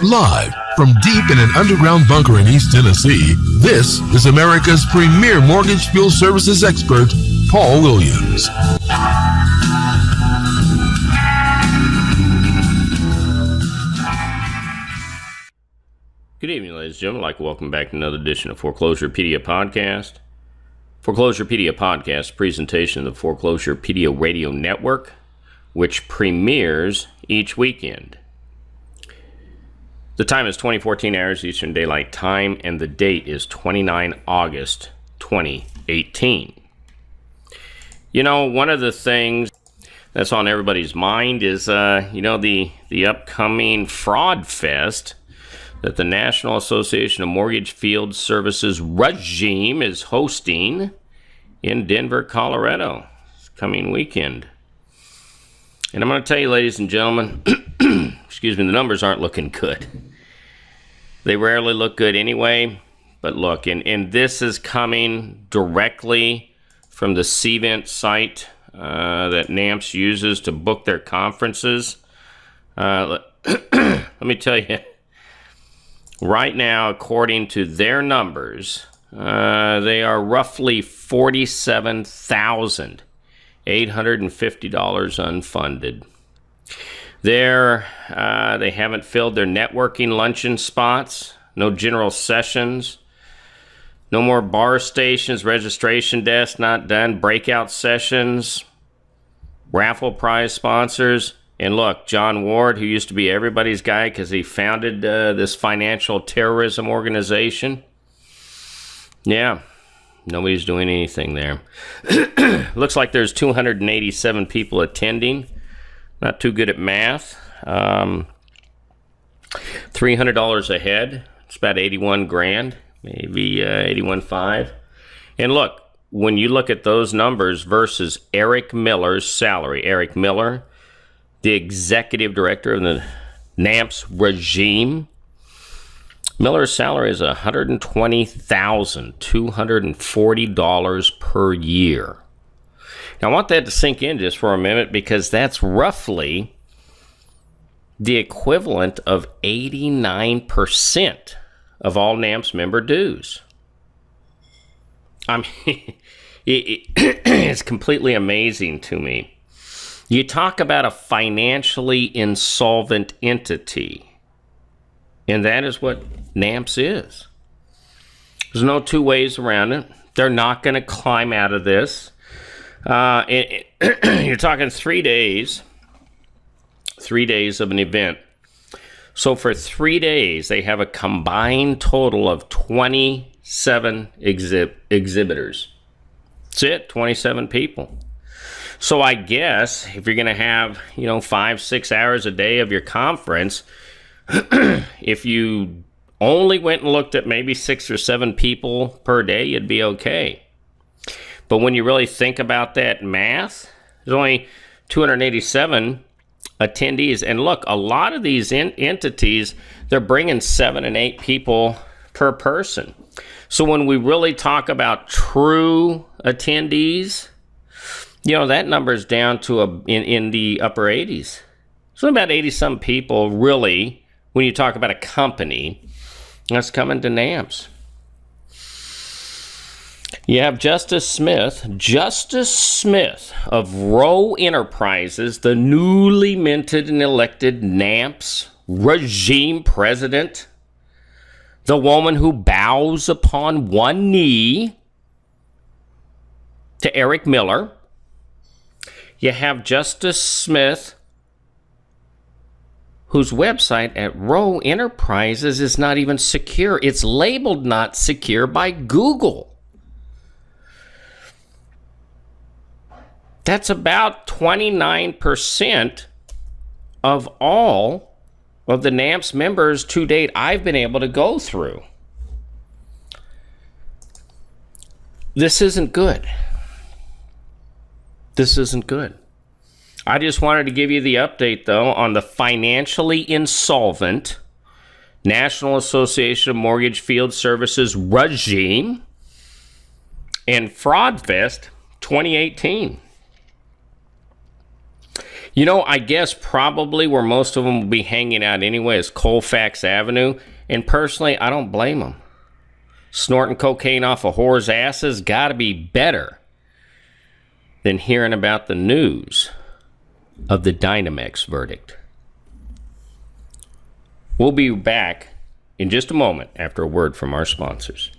Live from deep in an underground bunker in East Tennessee, this is America's premier mortgage field services expert, Paul Williams. Good evening, ladies and gentlemen. I'd like to welcome back to another edition of Foreclosurepedia Podcast. Foreclosurepedia Podcast, presentation of the Foreclosurepedia Radio Network, which premieres each weekend. The time is 2014 hours Eastern Daylight Time, and the date is 29 August 2018. You know, one of the things that's on everybody's mind is, the upcoming FraudFest that the National Association of Mortgage Field Services regime is hosting in Denver, Colorado, this coming weekend. And I'm going to tell you, ladies and gentlemen, excuse me, the numbers aren't looking good. They rarely look good anyway, but look, and this is coming directly from the CVent site that NAMFS uses to book their conferences. Let me tell you, right now, according to their numbers, they are roughly $47,850 unfunded. They haven't filled their networking luncheon spots, no general sessions, no more bar stations, registration desks not done, breakout sessions, raffle prize sponsors. And look, John Ward, who used to be everybody's guy because he founded this financial terrorism organization. Yeah, nobody's doing anything there. Looks like there's 287 people attending. Not too good at math. $300 a head. It's about 81 grand, maybe 81.5. And look, when you look at those numbers versus Eric Miller's salary, Eric Miller, the executive director of the NAMFS regime, Miller's salary is $120,240 per year. Now, I want that to sink in just for a minute because that's roughly the equivalent of 89% of all NAMFS member dues. I mean, it's completely amazing to me. You talk about a financially insolvent entity, and that is what NAMFS is. There's no two ways around it. They're not going to climb out of this. You're talking 3 days. 3 days of an event. So for 3 days, they have a combined total of 27 exhibitors. That's it, 27 people. So I guess if you're going to have, 5-6 hours a day of your conference, if you only went and looked at maybe 6 or 7 people per day, you'd be okay. But when you really think about that math, there's only 287 attendees. And look, a lot of these entities, they're bringing 7 and 8 people per person. So when we really talk about true attendees, that number is down to in the upper 80s. So about 80-some people, really, when you talk about a company that's coming to NAMFS. You have Justis Smith of Rowe Enterprises, the newly minted and elected NAMFS regime president, the woman who bows upon one knee to Eric Miller. You have Justis Smith, whose website at Rowe Enterprises is not even secure. It's labeled not secure by Google. That's about 29% of all of the NAMFS members to date I've been able to go through. This isn't good. This isn't good. I just wanted to give you the update, though, on the financially insolvent National Association of Mortgage Field Services regime and FraudFest 2018. You know, I guess probably where most of them will be hanging out anyway is Colfax Avenue. And personally, I don't blame them. Snorting cocaine off of whores' asses got to be better than hearing about the news of the Dynamex verdict. We'll be back in just a moment after a word from our sponsors.